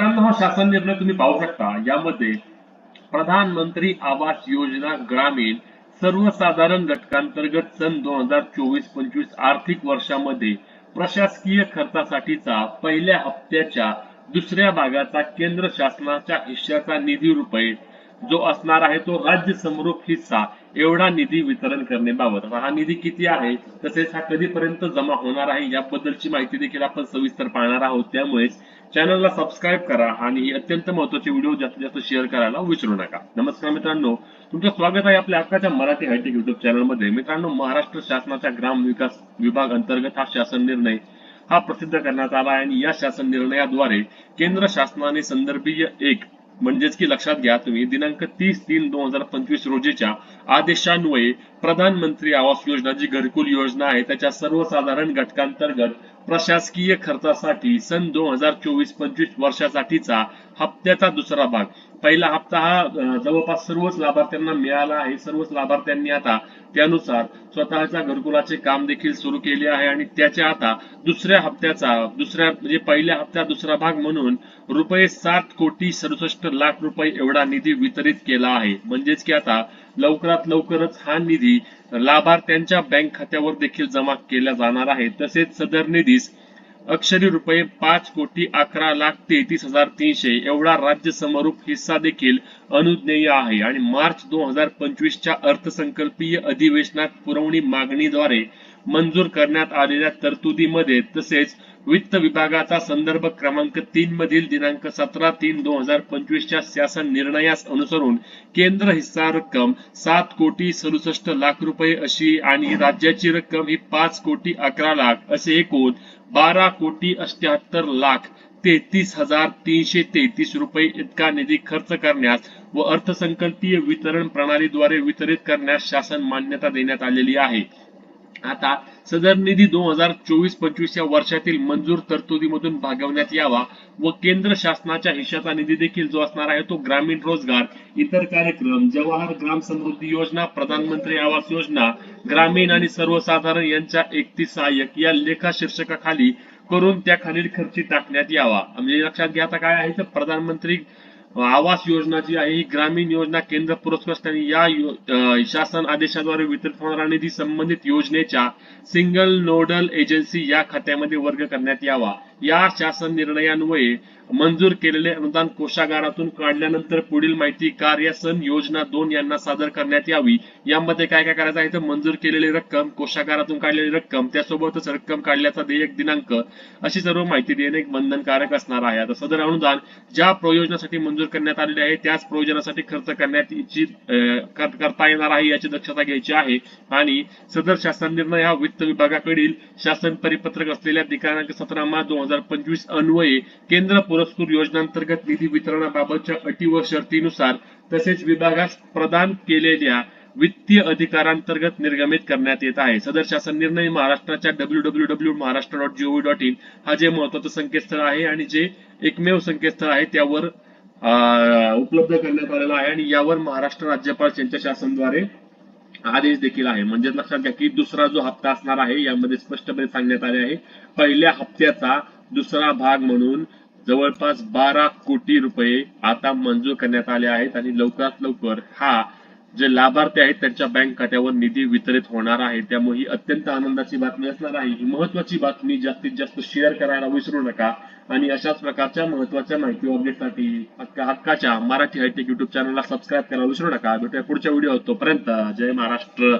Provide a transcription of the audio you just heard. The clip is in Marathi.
मित्रांनो, हा शासन निर्णय तुम्ही पाहू शकता। यामध्ये प्रधानमंत्री आवास योजना ग्रामीण सर्वसाधारण घटकांतर्गत सन 2024-25 आर्थिक वर्षामध्ये प्रशासकीय खर्चासाठीचा पहिल्या हप्त्याच्या दुसऱ्या भागाचा केंद्र शासनाच्या हिश्श्याचा निधी रुपये जो असणार आहे तो राज्य समरूप हिस्सा एवढा निधी वितरण करण्याबाबत। हा निधी किती आहे, तसेच हा कधीपर्यंत जमा होणार आहे याबद्दलची माहिती देखील आपण सविस्तर पाहणार आहोत। त्यामुळे चॅनलला सबस्क्राईब करा आणि ही अत्यंत महत्त्वाची व्हिडिओ जास्तीत जास्त शेअर करायला विसरू नका। नमस्कार मित्रांनो, तुमचं स्वागत आहे आपल्या हक्काच्या मराठी हायटेक युट्यूब चॅनलमध्ये। मित्रांनो, महाराष्ट्र शासनाच्या ग्राम विकास विभाग अंतर्गत हा शासन निर्णय प्रसिद्ध करण्यात आला आहे आणि या शासन निर्णयाद्वारे केंद्र शासनाने संदर्भीय 1 म्हणजेच की लक्षात घ्या तुम्ही, दिनांक 30/3/2025 रोजीच्या आदेशान्वये प्रधानमंत्री आवास योजना जी घरकुल योजना आहे त्याच्या सर्वसाधारण घटकांतर्गत प्रशासकीय खर्चासाठी सन 2024-25 वर्षासाठीचा हप्त्याचा दुसरा भाग। पहिला हप्ता हा जवळपास सर्वच लाभार्थ्यांना मिळाला आहे। सर्वच लाभार्थ्यांनी आता त्यानुसार स्वतःच्या घरकुलाचे काम देखील सुरू केले आहे आणि त्याच्या आता दुसऱ्या हप्त्याचा म्हणजे पहिल्या हप्त्यात दुसरा भाग म्हणून रुपये 7,67,00,00,000 रुपये एवढा निधी वितरित केला आहे। म्हणजेच की आता लवकरात लवकरच हा निधी लाभार्थ्यांच्या बँक खात्यावर देखील जमा केला जाणार आहे। तसेच सदर निधीस अक्षरी रुपये 5,11,33,300 एवढा राज्य समरूप हिस्सा देखील अनुज्ञेय आहे आणि मार्च 2025च्या अर्थसंकल्पीय अधिवेशनात पुरवणी मागणीद्वारे मंजूर करण्यात आलेल्या तरतुदीमध्ये तसेच वित्त विभागाचा संदर्भ क्रमांक 3 मधील दिनांक 17/3/2025च्या शासन निर्णयास अनुसरून केंद्र हिस्सा रक्कम 7,67,00,000 रुपये अशी आणि राज्याची रक्कम ही 5,11,00,000 असे एकूण 12,68,33,333 रुपये इतका निधी खर्च करण्यास व अर्थसंकल्पीय वितरण प्रणालीद्वारे वितरित करण्यास शासन मान्यता देण्यात आलेली आहे। आता सदर निधी 2024-25 या वर्षातील मंजूर तरतुदीमधून भागवण्यात यावा व केंद्र शासनाच्या हिश्श्याचा निधी देखील जो असणार आहे तो ग्रामीण रोजगार, इतर कार्यक्रम, जवाहर ग्राम समृद्धी योजना, प्रधानमंत्री आवास योजना ग्रामीण आणि सर्वसाधारण यांच्या 31 सहाय्यक या लेखा शीर्षकाखाली करून त्या खालील खर्ची टाकण्यात यावा। म्हणजे लक्षात घ्या आता काय आहे तर प्रधानमंत्री आवास योजना जी आहे ही ग्रामीण योजना केंद्र पुरस्कृत असल्याने या शासन आदेशाद्वारे वितरित होणारा निधी संबंधित योजनेच्या सिंगल नोडल एजन्सी या खात्यामध्ये वर्ग करण्यात यावा। या शासन निर्णयान्वये मंजूर केलेले अनुदान कोषागारातून काढल्यानंतर पुढील माहिती कार्य सन योजना 2 यांना सादर करण्यात यावी। यामध्ये काय काय करायचं आहे तर मंजूर केलेली रक्कम, कोषागारातून काढलेली रक्कम, त्यासोबतच रक्कम काढल्याचा देयक दिनांक अशी सर्व माहिती देणे बंधनकारक असणार आहे। आता सदर अनुदान ज्या प्रयोजनासाठी मंजूर करण्यात आलेले आहे त्याच प्रयोजनासाठी खर्च करता येणार आहे याची दक्षता घ्यायची आहे आणि सदर शासन निर्णय हा वित्त विभागाकडील शासन परिपत्रक असलेल्या दिनांक 17 मार्च 2025 अन्वये केंद्र पुरस्कृत योजनांतर्गत निधी वितरणाबाबतच्या अटी व शर्तीनुसार तसेच विभागास प्रदान केलेल्या वित्तीय अधिकारांतर्गत निर्गमित करण्यात येत आहे। सदर शासन निर्णय महाराष्ट्राच्या www.maharashtra.gov.in हा जे महत्त्वाचं संकेतस्थळ आहे आणि जे एकमेव संकेतस्थळ आहे त्यावर उपलब्ध करण्यात आलेला आहे आणि यावर महाराष्ट्र राज्यपाल यांच्या शासनाद्वारे आदेश देखील आहे। म्हणजे लक्षात घ्या की दुसरा जो हप्ता असणार आहे यामध्ये स्पष्टपणे सांगण्यात आले आहे पहिल्या हप्त्याचा दुसरा भाग म्हणून जवळपास 12 कोटी रुपये आता मंजूर करण्यात आले आहेत आणि लवकरात लवकर हा जे लाभार्थी आहेत त्यांच्या बँक खात्यावर निधी वितरित होणार आहे। त्यामुळे ही अत्यंत आनंदाची बातमी असणार आहे। ही महत्त्वाची बातमी जास्तीत जास्त शेअर करायला विसरू नका आणि अशाच प्रकारच्या महत्त्वाच्या माहिती व अपडेटसाठी हक्काच्या मराठी हायटेक युट्यूब चॅनलला सबस्क्राईब करायला विसरू नका। भेटूया पुढच्या व्हिडिओ, तोपर्यंत जय महाराष्ट्र।